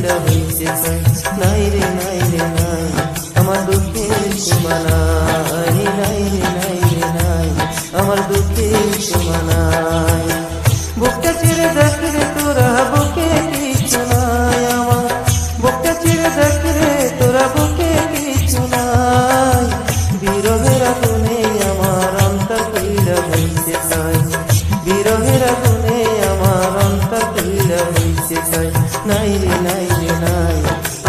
কইরা হইছে চাই। নাই রে নাই রে নাই আমার দুঃখের সীমা নাই। নাই রে নাই রে নাই আমার দুঃখের সীমা নাই। বুকটা ছেড়ে দেখ রে তোরা বুকে কিছু নাই আমার। বুকটা ছেড়ে দেখ রে তোরা বুকে কিছু নাই। বিরহের আগুনে আমার অন্তর কইরা হইছে চাই। বিরহের আগুনে আমার অন্তর কইরা হইছে চাই। নাই রে নাই রে নাই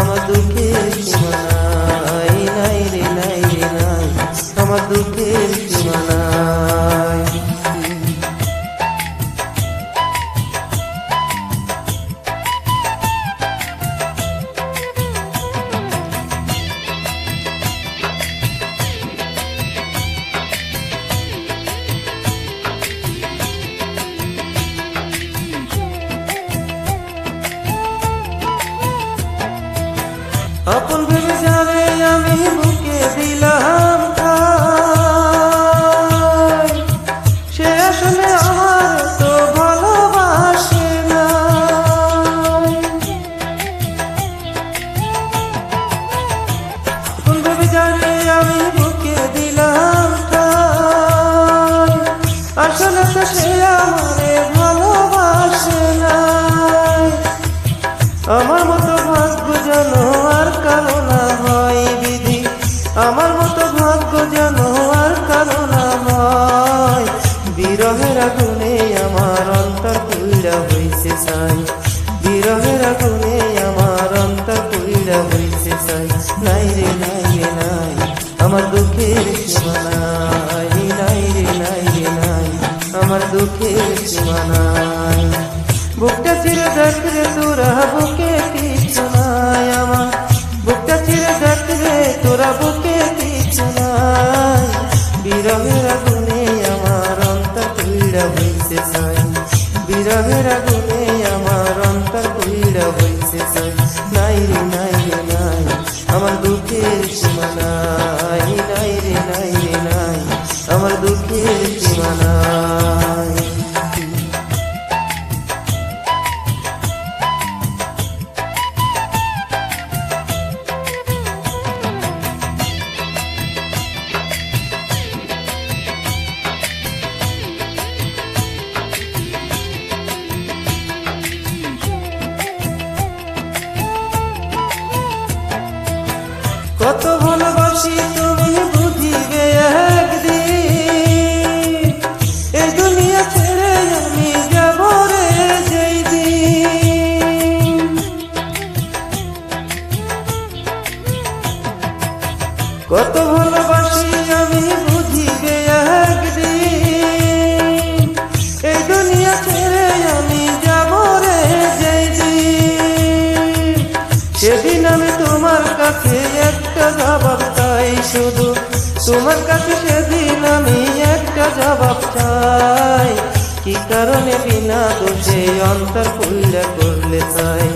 আমার দুঃখের সীমা নাই। নাই রে নাই রে নাই আমার দুঃখের সীমা নাই। আপন ভেবে যারে আমি বুকে দিলাম ঠাই, সে আসলে আমার তো ভালোবাসে না। আপন ভেবে যারে আমি বুকে দিলাম ঠাই, আসলে তো সে আমারে ভালোবাসে না। আমার মতো ভাগ্য যেন আর কারো না হয় বিধি। আমার মতো ভাগ্য যেন আর কারো না হয়। বিরহের আগুনে আমার অন্তর কইরা হইছে চাই। বিরহের আগুনে আমার অন্তর কইরা হইছে চাই। নাই রে নাই রে নাই আমার দুঃখের সীমা নাই। নাই রে নাই রে নাই আমার দুঃখের সীমা নাই। বুকটা ছিঁড়ে দেখ রে তোরা বুকে কিছু নাই আমার। বুকটা ছিঁড়ে দেখ রে তোরা বুকে কিছু নাই। বিরহের আগুনে আমার অন্তর কইরা হইছে চাই। বিরহের আগুনে আমার অন্তর কইরা হইছে চাই। নাই রে নাই রে নাই আমার দুঃখের সীমা নাই। নাই রে নাই রে নাই আমার দুঃখের সীমা নাই। কত ভালোবাসি তুমি বুঝিবে একদিন। এই দুনিয়া ছেড়ে আমি যাব রে যেই দিন। কত ভালোবাসি আমি বুঝিবে একদিন। এই দুনিয়া ছেড়ে আমি যাব রে যেই দিন। সেদিন আমি তোমার কাছে একটা জবাব চাই শুধু। তোমার কাছে সেদিন আমি একটা জবাব চাই। কি কারণে বিনা দোষে অন্তর কইরা করলে চাই।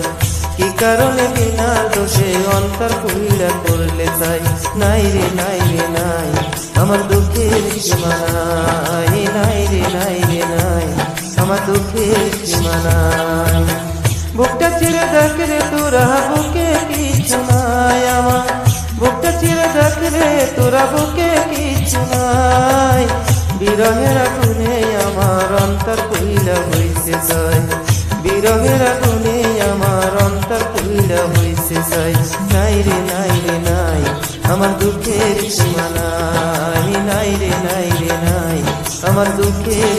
কি কারণে বিনা দোষে অন্তর কইরা করলে চাই। নাই রে নাই রে নাই আমার দুঃখের সীমা নাই। নাই রে নাই রে নাই আমার দুঃখের সীমা নাই। বুকটা ছিঁড়ে দেখ রে তোরা বুকে কিছু নাই আমার। বুকটা ছিঁড়ে দেখ রে তোরা বুকে কিছু নাই। বিরহের আগুনে আমার অন্তর কইরা হইছে চাই। বিরহের আগুনে আমার অন্তর কইরা হইছে চাই। নাই রে নাই রে নাই আমার দুঃখের সীমা নাই। নাই রে নাই রে নাই আমার দুঃখের